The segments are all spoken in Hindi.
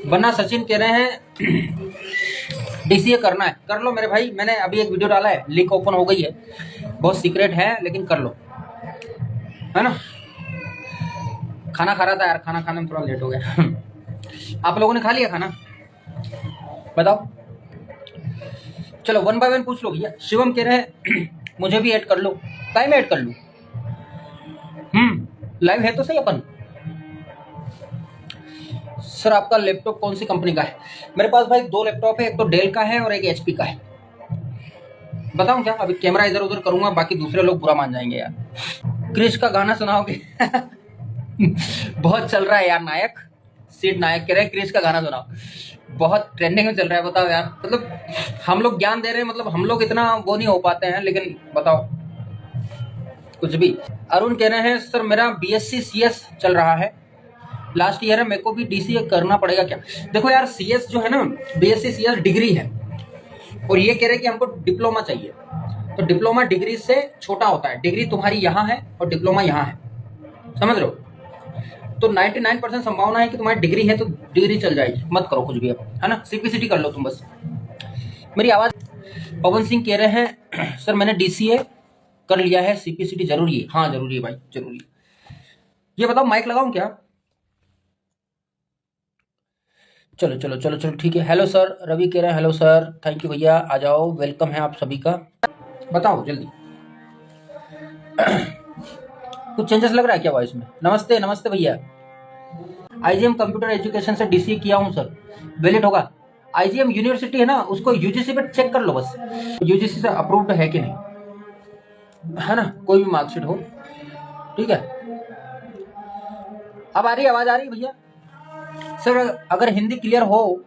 वरना सचिन कह रहे हैं डीसीए करना है, कर लो मेरे भाई। मैंने अभी एक वीडियो डाला है, लिंक ओपन हो गई है, बहुत सीक्रेट है लेकिन कर लो, है ना। खाना खा रहा था यार, खाना खाने में थोड़ा लेट हो गया। आप लोगों ने खा लिया खाना? बताओ, चलो वन बाय वन पूछ लो भैया। शिवम कह रहे हैं मुझे भी ऐड कर लो। टाइम ऐड कर लूं? लाइव है तो सही अपन। सर आपका लैपटॉप कौन सी कंपनी का है? मेरे पास भाई 2 लैपटॉप है, एक तो डेल का है और एक एचपी का है। बताऊं क्या? अभी कैमरा इधर उधर करूंगा, बाकी दूसरे लोग बुरा मान जाएंगे यार। क्रिश का गाना सुनाओगे? बहुत चल रहा है यार नायक, सीड नायक कह रहे हैं क्रिश का गाना सुनाओ। बहुत ट्रेंडिंग में चल रहा है, बताओ यार। मतलब हम लोग ज्ञान दे रहे हैं, मतलब हम लोग इतना वो नहीं हो पाते हैं, लेकिन बताओ कुछ भी। अरुण कह रहे हैं सर मेरा बीएससी सीएस चल रहा है, लास्ट ईयर है, मेरे को भी डीसीए करना पड़ेगा क्या? देखो यार, सीएस जो है ना, बीएससी सीएस डिग्री है, और ये कह रहे हैं कि हमको डिप्लोमा चाहिए। तो डिप्लोमा डिग्री से छोटा होता है, डिग्री तुम्हारी यहाँ है और डिप्लोमा यहाँ है, समझ रहे हो? तो 99% संभावना है कि तुम्हारी डिग्री है तो डिग्री चल जाएगी, मत करो कुछ भी अब, है ना। सीपीसीटी कर लो तुम बस। मेरी आवाज। पवन सिंह कह रहे हैं सर मैंने डीसीए कर लिया है, सीपीसीटी जरूरी है? हाँ जरूरी है भाई, जरूरी है। ये बताओ माइक लगाऊं क्या? चलो चलो चलो चलो ठीक है। हेलो सर, रवि कह रहे हैं हेलो सर, थैंक यू भैया, आ जाओ, वेलकम है आप सभी का। बताओ जल्दी। कुछ चेंजेस लग रहा है क्या वॉइस में? नमस्ते नमस्ते भैया। आईजीएम कंप्यूटर एजुकेशन से डीसीए किया हूं सर, वैलिड होगा? आईजीएम यूनिवर्सिटी है ना, उसको यूजीसी पे चेक कर लो बस, यूजीसी से अप्रूव्ड है कि नहीं, है ना, कोई भी मार्कशीट हो, ठीक है। अब आ रही आवाज, आ रही भैया? सर अगर हिंदी क्लियर हो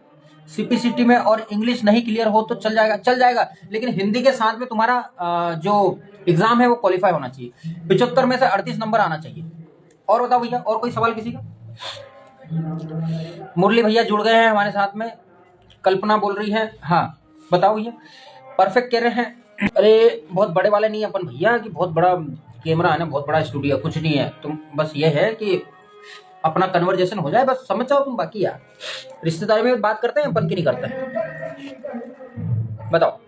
सीपीसीटी में और इंग्लिश नहीं क्लियर हो तो चल जाएगा? चल जाएगा, लेकिन हिंदी के साथ में तुम्हारा जो एग्जाम है वो क्वालिफाई होना चाहिए, 75 में से 38 नंबर आना चाहिए। और बताओ भैया, और कोई सवाल किसी का? मुरली भैया जुड़ गए हैं हमारे साथ में, कल्पना बोल रही है हाँ। बताओ भैया। परफेक्ट कह रहे हैं, अरे बहुत बड़े वाले नहीं अपन भैया कि बहुत बड़ा कैमरा है ना, बहुत बड़ा स्टूडियो, कुछ नहीं है। तुम बस ये है कि अपना कन्वर्जेशन हो जाए, बस समझ जाओ तुम। बाकी यार रिश्तेदारी में बात करते हैं अपन की नहीं करते हैं। बताओ।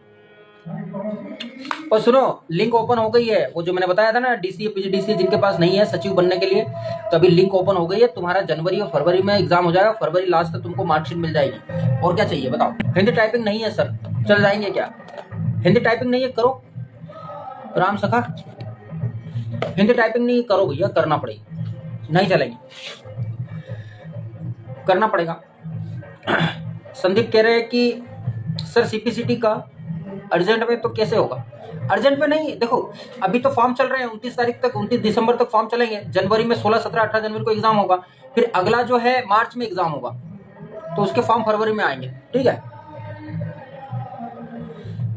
और सुनो, लिंक ओपन हो गई है, वो जो मैंने बताया था ना डीसीए पीजीडीसीए जिनके पास नहीं है सचिव बनने के लिए, तो अभी लिंक ओपन हो गई है। तुम्हारा जनवरी और फरवरी में एग्जाम हो जाएगा, फरवरी लास्ट तक तुमको मार्कशीट मिल जाएगी। और क्या चाहिए बताओ? हिंदी टाइपिंग नहीं है सर, चल जाएंगे क्या? हिंदी टाइपिंग नहीं है, करो राम सखा। हिंदी टाइपिंग नहीं करो भैया, करना पड़ेगी, नहीं चलेगी, करना पड़ेगा। संदीप कह रहे हैं कि सर सीपीसीटी का अर्जेंट में तो कैसे होगा? अर्जेंट में नहीं, देखो अभी तो फॉर्म चल रहे हैं, 29 तारीख तक, 29 दिसंबर तक फॉर्म चलेंगे। जनवरी में 16, 17, 18 जनवरी को एग्जाम होगा, फिर अगला जो है मार्च में एग्जाम होगा, तो उसके फॉर्म फरवरी में आएंगे, ठीक है।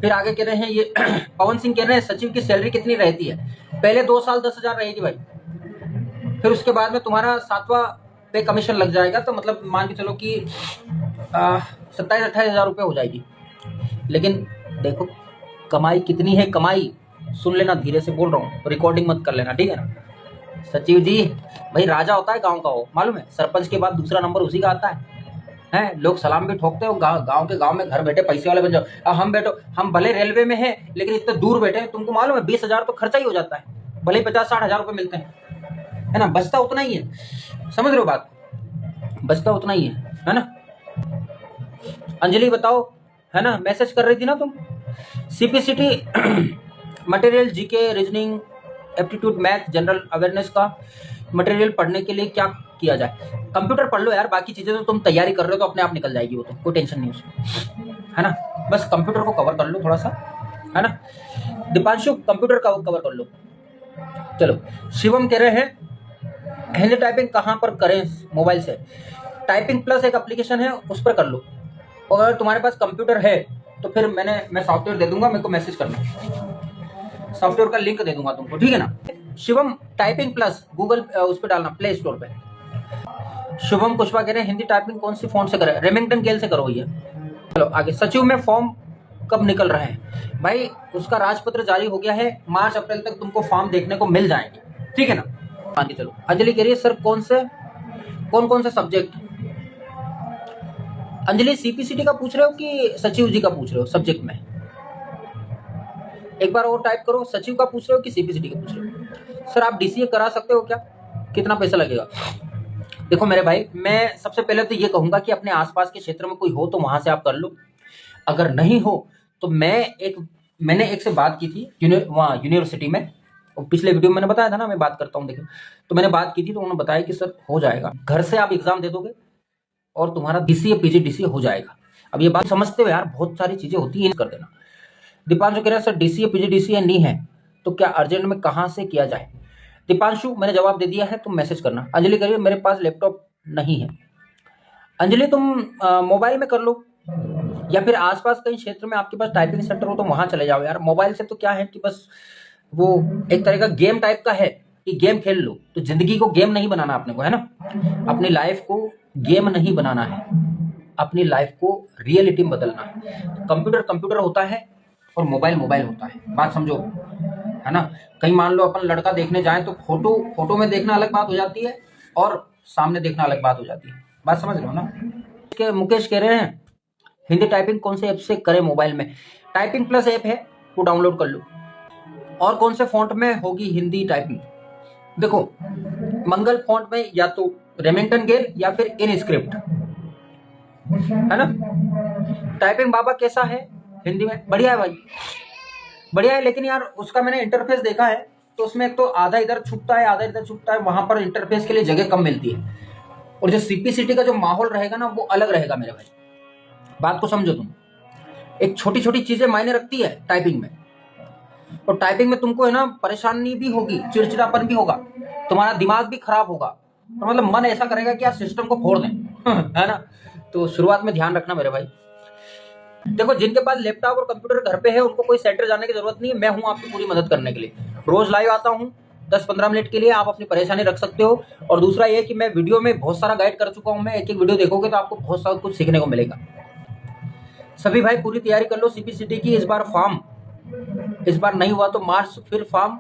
फिर आगे कह रहे हैं ये पवन सिंह कह रहे हैं सचिव की सैलरी कितनी रहती है? पहले 2 साल 10,000 रहेगी भाई, फिर उसके बाद में तुम्हारा 7वां पे कमीशन लग जाएगा, तो मतलब मान के चलो कि 27-28 हज़ार रुपये हो जाएगी। लेकिन देखो कमाई कितनी है, कमाई सुन लेना, धीरे से बोल रहा हूँ, रिकॉर्डिंग मत कर लेना, ठीक है ना। सचिव जी भाई राजा होता है गांव का, वो मालूम है, सरपंच के बाद दूसरा नंबर उसी का आता है। लोग सलाम भी ठोकते हो, गांव के गांव में घर बैठे पैसे वाले बन जाओ। अब हम भले रेलवे में हैं लेकिन इतने दूर बैठे हैं, तुमको मालूम है 20,000 तो खर्चा ही हो जाता है, भले ही 50-60 हज़ार रुपये मिलते हैं, है ना, बचता उतना ही है। समझ रहे हो बात? बचता उतना ही है ना। अंजलि बताओ, है ना, मैसेज कर रही थी ना तुम। CPCT material, GK, reasoning, aptitude, math, general awareness का मटेरियल पढ़ने के लिए क्या किया जाए? कंप्यूटर पढ़ लो यार, बाकी चीजें तो तुम तैयारी कर रहे हो तो अपने आप निकल जाएगी, वो तो कोई टेंशन नहीं उसमें, है ना। बस कंप्यूटर को कवर कर लो थोड़ा सा, है ना। दीपांशु कंप्यूटर का कवर कर लो। चलो, शिवम कह रहे हैं हिंदी टाइपिंग कहाँ पर करें मोबाइल से? टाइपिंग प्लस एक एप्लीकेशन है, उस पर कर लो। और अगर तुम्हारे पास कंप्यूटर है तो फिर मैं सॉफ्टवेयर दे दूंगा, मेरे को मैसेज करना, सॉफ्टवेयर का लिंक दे दूंगा तुमको, ठीक है ना। शिवम टाइपिंग प्लस गूगल उस पर डालना, प्ले स्टोर पे। शुभम कुशवाहा कह रहे हैं हिंदी टाइपिंग कौन सी फोन से करें? रेमिंगटन गेल से करो भैया। चलो आगे। सचिव में फॉर्म कब निकल रहे हैं? भाई उसका राजपत्र जारी हो गया है, मार्च अप्रैल तक तुमको फॉर्म देखने को मिल जाएंगे, ठीक है ना। आगे चलो। अंजलि कह रही है सर कौन कौन से सब्जेक्ट? अंजलि सीपीसीटी का पूछ रहे हो कि सचिव जी का पूछ रहे हो सब्जेक्ट में? एक बार और टाइप करो, सचिव का पूछ रहे हो कि सीपीसीटी का पूछ रहे हो? सर आप डीसीए करा सकते हो क्या? कितना पैसा लगेगा? देखो मेरे भाई, मैं सबसे पहले तो ये कहूंगा कि अपने आसपास के क्षेत्र में कोई हो तो वहां से आप कर लो। अगर नहीं हो तो मैंने एक से बात की थी वहाँ यूनिवर्सिटी में, और पिछले वीडियो में मैंने बताया था ना, मैं बात करता हूँ देखिए। तो मैंने बात की थी तो उन्होंने बताया कि सर हो जाएगा, घर से आप एग्जाम दे दोगे और तुम्हारा डीसीए पीजीडीसीए हो जाएगा। अब ये बात समझते हो यार, बहुत सारी चीजें होती है, कर देना। दीपांशु कह रहे हैं सर डीसीए पीजीडीसीए नहीं है तो क्या अर्जेंट में कहाँ से किया जाए? दीपांशु मैंने जवाब दे दिया है, तुम मैसेज करना। अंजलि कह रही है मेरे पास लैपटॉप नहीं है। अंजलि तुम मोबाइल में कर लो, या फिर आसपास कहीं क्षेत्र में आपके पास टाइपिंग सेंटर हो तो वहां चले जाओ यार। मोबाइल से तो क्या है कि बस वो एक तरह का गेम टाइप का है कि गेम खेल लो, तो जिंदगी को गेम नहीं बनाना अपने को, है ना। अपनी लाइफ को गेम नहीं बनाना है, अपनी लाइफ को रियलिटी में बदलना है। कंप्यूटर कंप्यूटर होता है और मोबाइल मोबाइल होता है, बात समझो, है ना। कहीं मान लो अपन लड़का देखने जाए तो फोटो में देखना अलग बात हो जाती है और सामने देखना अलग बात हो जाती है, बात समझ रहे हो ना। मुकेश कह रहे हैं हिंदी टाइपिंग कौन से ऐप से करें मोबाइल में? टाइपिंग प्लस ऐप है, वो डाउनलोड कर लो। और कौन से फॉन्ट में होगी हिंदी टाइपिंग? देखो मंगल फॉन्ट में या तो रेमिंगटन गेल या फिर इन स्क्रिप्ट, है ना। टाइपिंग बाबा कैसा है हिंदी में? बढ़िया है भाई, बढ़िया है, लेकिन यार उसका मैंने इंटरफेस देखा है तो उसमें एक तो आधा इधर छुपता है आधा इधर छुपता है, वहां पर इंटरफेस के लिए जगह कम मिलती है। और जो सीपीसीटी का जो माहौल रहेगा ना वो अलग रहेगा मेरे भाई, बात को समझो तुम। एक छोटी छोटी चीजें मायने रखती है टाइपिंग में, और टाइपिंग में तुमको है ना परेशानी भी होगी, चिड़चिड़ापन भी होगा, तुम्हारा दिमाग भी खराब होगा, और मतलब मन ऐसा करेगा कि यार सिस्टम को फोड़ दें है ना। तो शुरुआत में ध्यान रखना मेरे भाई। देखो जिनके पास लैपटॉप और कंप्यूटर घर पे है उनको कोई सेंटर जाने की जरूरत नहीं है, मैं हूं आपकी पूरी मदद करने के लिए। रोज लाइव आता हूं 10-15 मिनट के लिए, आप अपनी परेशानी रख सकते हो। और दूसरा ये कि मैं वीडियो में बहुत सारा गाइड कर चुका हूं, मैं एक एक वीडियो देखोगे तो आपको बहुत सारा कुछ सीखने को मिलेगा। सभी भाई पूरी तैयारी कर लो सीपीसीटी की। इस बार नहीं हुआ तो मार्च फिर फॉर्म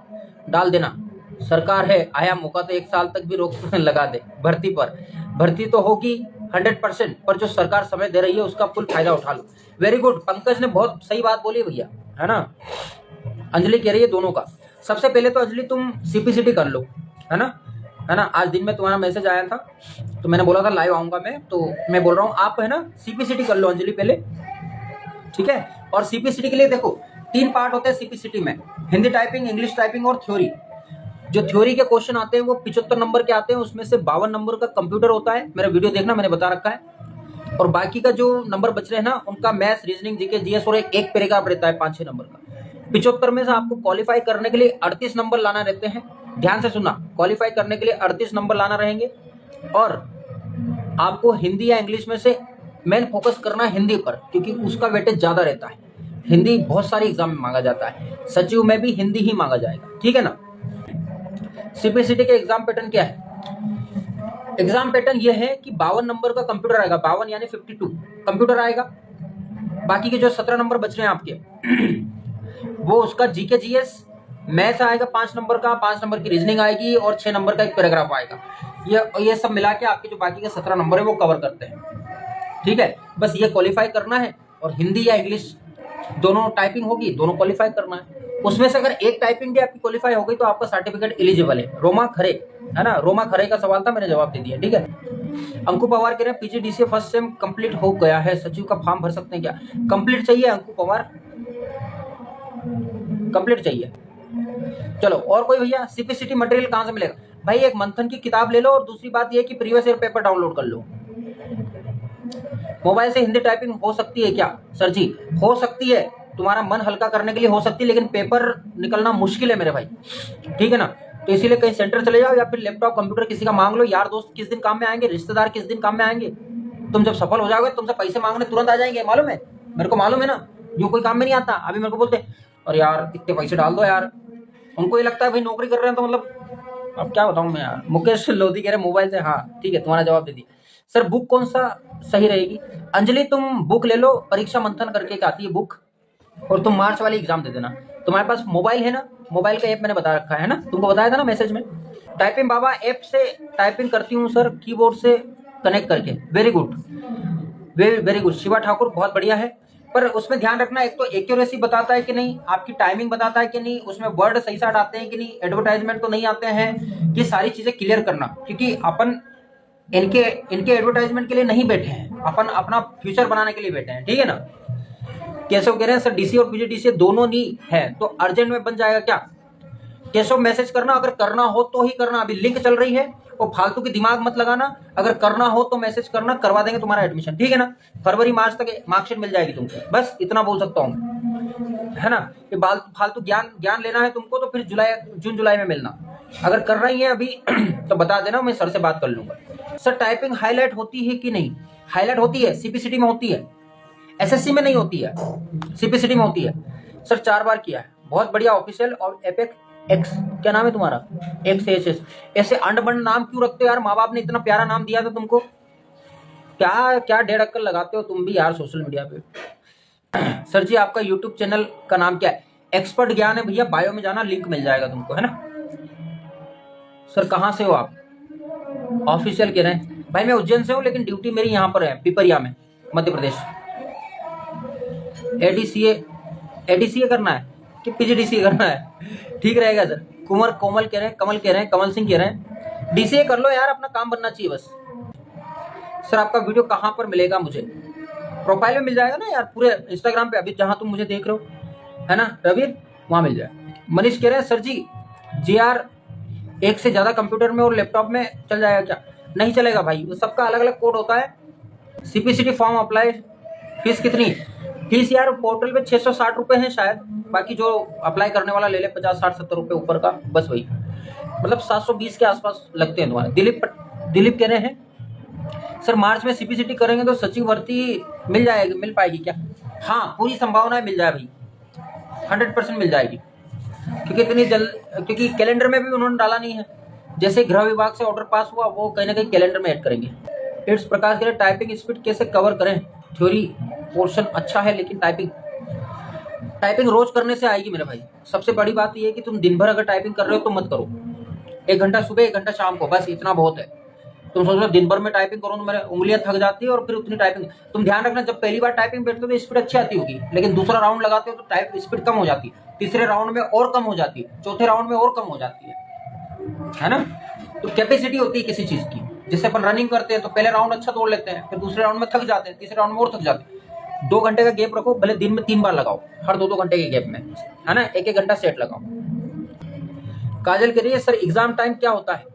डाल देना, सरकार है, आया मौका तो 1 साल तक भी रोक लगा दे भर्ती पर। भर्ती तो होगी 100%, पर जो सरकार समय दे रही है उसका फुल फायदा उठा लो। वेरी गुड, पंकज ने बहुत सही बात बोली भैया, है ना। अंजलि कह रही है दोनों का। सबसे पहले तो अंजलि तुम सीपीसीटी कर लो, है ना। आज दिन में तुम्हारा मैसेज आया था तो मैंने बोला था लाइव आऊंगा मैं, तो मैं बोल रहा हूँ आप है ना सीपीसीटी कर लो अंजलि पहले, ठीक है। और सीपीसीटी के लिए देखो 3 पार्ट होते हैं सीपीसीटी में, हिंदी टाइपिंग, इंग्लिश टाइपिंग और थ्योरी। जो थ्योरी के क्वेश्चन आते हैं वो 75 नंबर के आते हैं, उसमें से 52 नंबर का कंप्यूटर होता है, मेरा वीडियो देखना मैंने बता रखा है। और बाकी का जो नंबर बच रहे हैं ना उनका मैथ्स, रीजनिंग, जीके, जीएस और एक पैराग्राफ रहता है 5-6 नंबर का। 75 में से आपको क्वालिफाई करने के लिए 38 नंबर लाना रहते हैं। ध्यान से सुनना, क्वालिफाई करने के लिए 38 नंबर लाना रहेंगे। और आपको हिंदी या इंग्लिश में से मेन फोकस करना है हिंदी पर, क्योंकि उसका वेटेज ज्यादा रहता है। हिंदी बहुत सारी एग्जाम में मांगा जाता है, सचिव में भी हिंदी ही मांगा जाएगा, ठीक है ना। सीपीसीटी के एग्जाम पैटर्न क्या है? एग्जाम पैटर्न ये है कि 52 नंबर का कंप्यूटर आएगा, 52 यानी 52 कंप्यूटर आएगा। बाकी के जो 17 नंबर बच रहे हैं आपके वो उसका जीके जीएस मैथ्स आएगा 5 नंबर का, 5 नंबर की रीजनिंग आएगी और 6 नंबर का एक पैराग्राफ आएगा। ये सब मिला के आपके जो बाकी के 17 नंबर है वो कवर करते हैं, ठीक है। बस ये क्वालिफाई करना है, और हिंदी या इंग्लिश दोनों टाइपिंग होगी, दोनों क्वालिफाई करना है। उसमें से अगर एक टाइपिंग भी आपकी क्वालिफाई हो गई तो आपका सर्टिफिकेट एलिजिबल है। रोमा खरे, है ना, रोमा खरे का सवाल था, मैंने जवाब दे दिया, ठीक है। अंकु पवार कह रहे हैं पीजीडीसीए फर्स्ट सेम कंप्लीट हो गया है, सचिव का फॉर्म भर सकते हैं क्या? कंप्लीट चाहिए अंकु पवार, कंप्लीट चाहिए। चलो और कोई भैया, सीपीसीटी मटेरियल कहां से मिलेगा? भाई एक मंथन की किताब ले लो, और दूसरी बात यह कि प्रीवियस ईयर पेपर डाउनलोड कर लो। मोबाइल से हिंदी टाइपिंग हो सकती है क्या? सर जी हो सकती है, तुम्हारा मन हल्का करने के लिए हो सकती है, लेकिन पेपर निकलना मुश्किल है मेरे भाई, ठीक है ना। तो इसीलिए कहीं सेंटर चले जाओ या फिर लैपटॉप कंप्यूटर किसी का मांग लो। यार दोस्त किस दिन काम में आएंगे, रिश्तेदार किस दिन काम में आएंगे? तुम जब सफल हो जाओगे तुमसे पैसे मांगने तुरंत आ जाएंगे, मालूम है, मेरे को मालूम है ना। यूं कोई काम में नहीं आता। अभी मेरे को बोलते और यार इतने पैसे डाल दो यार, उनको ये लगता है भाई नौकरी कर रहे हैं तो मतलब अब क्या बताऊं मैं यार। मुकेश लोधी कह रहे मोबाइल से, हाँ ठीक है, तुम्हारा जवाब दे दिया। सर बुक कौन सा सही रहेगी? अंजलि तुम बुक ले लो, परीक्षा मंथन करके एक आती है बुक, और तुम मार्च वाली एग्जाम दे देना। तुम्हारे पास मोबाइल है ना, मोबाइल का ऐप मैंने बता रखा है ना, तुमको बताया था ना मैसेज में। टाइपिंग बाबा ऐप से टाइपिंग करती हूँ सर, कीबोर्ड से कनेक्ट करके। Very good, very very good. Shiva Thakur बहुत बढ़िया है, पर उसमें ध्यान रखना, एक तो एक्यूरेसी बताता है कि नहीं, आपकी टाइमिंग बताता है कि नहीं, उसमें वर्ड सही साथ आते हैं कि नहीं, एडवर्टाइजमेंट तो नहीं आते हैं, ये सारी चीजें क्लियर करना, क्योंकि अपन इनके एडवर्टाइजमेंट के लिए नहीं बैठे हैं, अपन अपना फ्यूचर बनाने के लिए बैठे हैं, ठीक है ना। केशव कह रहे हैं सर डीसी और पीजीडीसी दोनों नहीं है तो अर्जेंट में बन जाएगा क्या? केशव मैसेज करना, अगर करना हो तो ही करना, अभी लिंक चल रही है और फालतू की दिमाग मत लगाना, अगर करना हो तो मैसेज करना, करवा देंगे तुम्हारा एडमिशन, ठीक है ना। फरवरी मार्च तक मार्कशीट मिल जाएगी तुमको, बस इतना बोल सकता हूँ, है ना। ये फालतू ज्ञान लेना है तुमको तो फिर जून जुलाई में मिलना, अगर कर रही है अभी तो बता देना, मैं सर से बात कर लूंगा। सर टाइपिंग हाईलाइट होती है कि नहीं? हाईलाइट होती है, सीपीसीटी में होती है, एसएससी में नहीं होती है, सीपीसीटी में होती है। सर 4 बार किया है, बहुत बढ़िया। ऑफिशियल और एपेक एक्स, क्या नाम है तुम्हारा? X S S. ऐसे अंडबंड नाम क्यों रखते हो यार? माँ बाप ने इतना प्यारा नाम दिया था तुमको, क्या क्या 1.5 अक्कल लगाते हो तुम भी यार सोशल मीडिया पे। सर जी आपका यूट्यूब चैनल का नाम क्या है? एक्सपर्ट ज्ञान है भैया, बायो में जाना, लिंक मिल जाएगा तुमको, है ना। सर कहाँ से हो आप? ऑफिशियल कह रहे हैं भाई, मैं उज्जैन से हूँ लेकिन ड्यूटी मेरी यहाँ पर है, पिपरिया में, मध्य प्रदेश। एडीसीए करना है कि पीजीडीसीए करना है? ठीक रहेगा सर। कोमल कह रहे हैं, कमल सिंह कह रहे हैं डीसीए कर लो यार, अपना काम बनना चाहिए बस। सर आपका वीडियो कहाँ पर मिलेगा मुझे? प्रोफाइल में मिल जाएगा ना यार, पूरे इंस्टाग्राम पे, अभी जहां तुम मुझे देख रहे हो, है ना रवीर, वहां मिल जाएगा। मनीष कह रहे हैं सर जी जीआर एक से ज्यादा कंप्यूटर में और लैपटॉप में चल जाएगा क्या? नहीं चलेगा भाई, वो सबका अलग अलग कोड होता है। सीपीसीटी फॉर्म अप्लाई, फीस कितनी? फीस यार पोर्टल पे 660 रुपए है शायद, बाकी जो अप्लाई करने वाला ले ले 50 60 70 रुपए ऊपर का, बस वही, मतलब 720 के आसपास लगते हैं तुम्हारे। दिलीप कह रहे हैं सर मार्च में सीपीसीटी करेंगे तो सचिव भर्ती मिल पाएगी क्या? हाँ पूरी संभावना है मिल जाए भाई, 100% मिल जाएगी, क्योंकि इतनी क्योंकि कैलेंडर में भी उन्होंने डाला नहीं है, जैसे गृह विभाग से ऑर्डर पास हुआ वो कहीं ना कहीं कैलेंडर में ऐड करेंगे। इट्स प्रकाश के लिए टाइपिंग स्पीड कैसे कवर करें? थ्योरी पोर्शन अच्छा है लेकिन टाइपिंग रोज करने से आएगी मेरे भाई। सबसे बड़ी बात ये है कि तुम दिन भर अगर टाइपिंग कर रहे हो तो मत करो, 1 घंटा सुबह 1 घंटा शाम को, बस इतना बहुत है। तुम सोच रहे हो दिन भर में टाइपिंग करो तो मेरे उंगलियां थक जाती है और फिर उतनी टाइपिंग, तुम ध्यान रखना जब पहली बार टाइपिंग बैठते हो तो स्पीड अच्छी आती होगी, लेकिन दूसरा राउंड लगाते हो तो टाइप स्पीड कम हो जाती है, तीसरे राउंड में और कम हो जाती है, चौथे राउंड में और कम हो जाती है ना। तो कैपेसिटी होती है किसी चीज की, जैसे अपन रनिंग करते हैं तो पहले राउंड अच्छा दौड़ लेते हैं, फिर दूसरे राउंड में थक जाते हैं, तीसरे राउंड में और थक जाते हैं। 2 घंटे का गैप रखो, भले दिन में 3 बार लगाओ, हर 2-2 घंटे के गैप में, है ना, 1-1 घंटा सेट लगाओ। काजल कह रही है सर एग्जाम टाइम क्या होता है?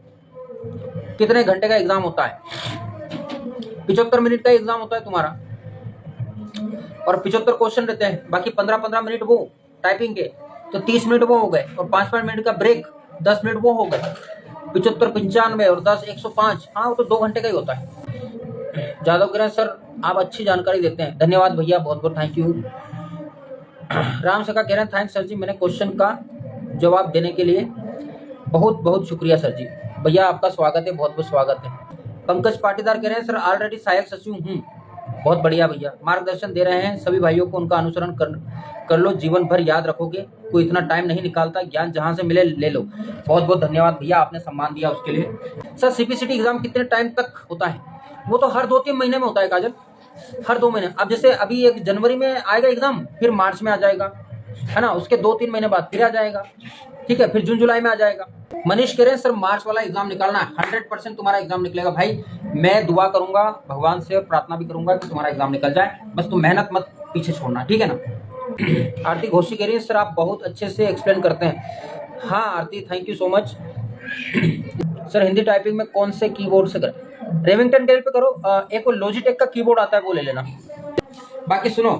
कितने घंटे का एग्जाम होता है? 75 मिनट का एग्जाम होता है तुम्हारा, और 75 क्वेश्चन रहते हैं, बाकी 15-15 मिनट वो टाइपिंग के, तो 30 मिनट वो हो गए, और 5-5 मिनट का ब्रेक, 10 मिनट वो हो गए, 75 95 और 10 105, हाँ वो तो 2 घंटे का ही होता है। जादव कह रहे हैं सर आप अच्छी जानकारी देते हैं, धन्यवाद भैया, बहुत बहुत थैंक यू। राम सका कह रहे हैं थैंक्स सर जी, मैंने क्वेश्चन का जवाब देने के लिए बहुत बहुत शुक्रिया सर जी। भैया आपका स्वागत है, बहुत बहुत स्वागत है। पंकज पाटीदार कह रहे हैं सर ऑलरेडी सहायक सचिव हूँ, बहुत बढ़िया भैया, मार्गदर्शन दे रहे हैं सभी भाइयों को, उनका अनुसरण कर लो, जीवन भर याद रखोगे, कोई इतना टाइम नहीं निकालता, ज्ञान जहां से मिले ले लो। बहुत बहुत धन्यवाद भैया, आपने सम्मान दिया उसके लिए। सर सीपीसीटी एग्जाम कितने टाइम तक होता है? वो तो हर 2-3 महीने में होता है काजल, हर 2 महीने। अब जैसे अभी 1 जनवरी में आएगा एग्जाम, फिर मार्च में आ जाएगा, है ना, उसके 2-3 महीने बाद फिर आ जाएगा, ठीक है, फिर जून जुलाई में आ जाएगा। मनीष कह रहे हैं सर मार्च वाला एग्जाम निकालना है, 100% तुम्हारा एग्जाम निकलेगा भाई, मैं दुआ करूंगा भगवान से, प्रार्थना भी करूंगा कि तुम्हारा एग्जाम निकल जाए, बस तुम मेहनत मत पीछे छोड़ना, ठीक है ना। आरती घोषी कह रही है सर आप बहुत अच्छे से एक्सप्लेन करते हैं। हाँ Aarti thank you so much. Sir Hindi typing में कौन से कीबोर्ड से करें? रेमिंगटन डेल पे करो, एक वो लॉजिटेक का कीबोर्ड आता है वो ले लेना। बाकी सुनो,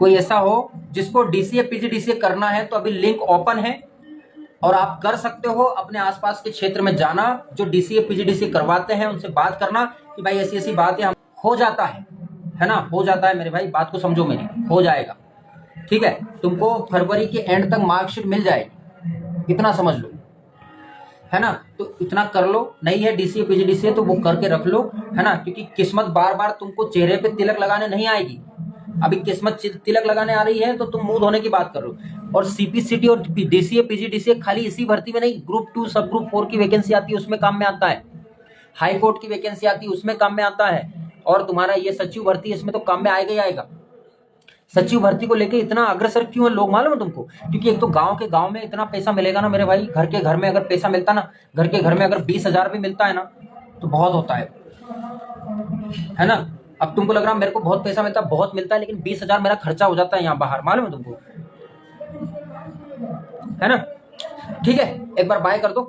कोई ऐसा हो जिसको डीसीए पीजीडीसीए करना है तो अभी लिंक ओपन है और आप कर सकते हो, अपने आसपास के क्षेत्र में जाना, जो डीसीए पीजीडीसीए करवाते हैं उनसे बात करना कि भाई ऐसी ऐसी बात है, हो जाता है ना, हो जाता है मेरे भाई, बात को समझो मेरी, हो जाएगा, ठीक है। तुमको फरवरी के एंड तक मार्कशीट मिल जाएगी, इतना समझ लो, है ना। तो इतना कर लो, नहीं है डीसीए पीजीडीसीए तो वो करके रख लो, है ना, क्योंकि किस्मत बार बार तुमको चेहरे पे तिलक लगाने नहीं आएगी। अभी किस्मत तिलक लगाने आ रही है तो तुम मुंह धोने की बात कर रहे हो। और सीपीसीटी और डीसीए पीजीडीसीए खाली इसी भर्ती में नहीं, ग्रुप 2 सब ग्रुप 4 की वैकेंसी आती है उसमें काम में आता है, हाई कोर्ट की वैकेंसी आती है उसमें काम में आता है, और तुम्हारा ये सचिव भर्ती, इसमें तो काम में आएगा ही आएगा। सचिव भर्ती को लेके इतना अग्रसर क्यों है लोग, मालूम है तुमको? क्योंकि एक तो गांव में इतना पैसा मिलेगा ना मेरे भाई, घर के घर में अगर पैसा मिलता ना, घर के घर में अगर 20,000 भी मिलता है ना तो बहुत होता है ना। अब तुमको लग रहा है मेरे को बहुत पैसा मिलता है, बहुत मिलता है, लेकिन 20,000 मेरा खर्चा हो जाता है यहाँ बाहर, मालूम है तुमको, है ना। ठीक है, एक बार बाय कर दो।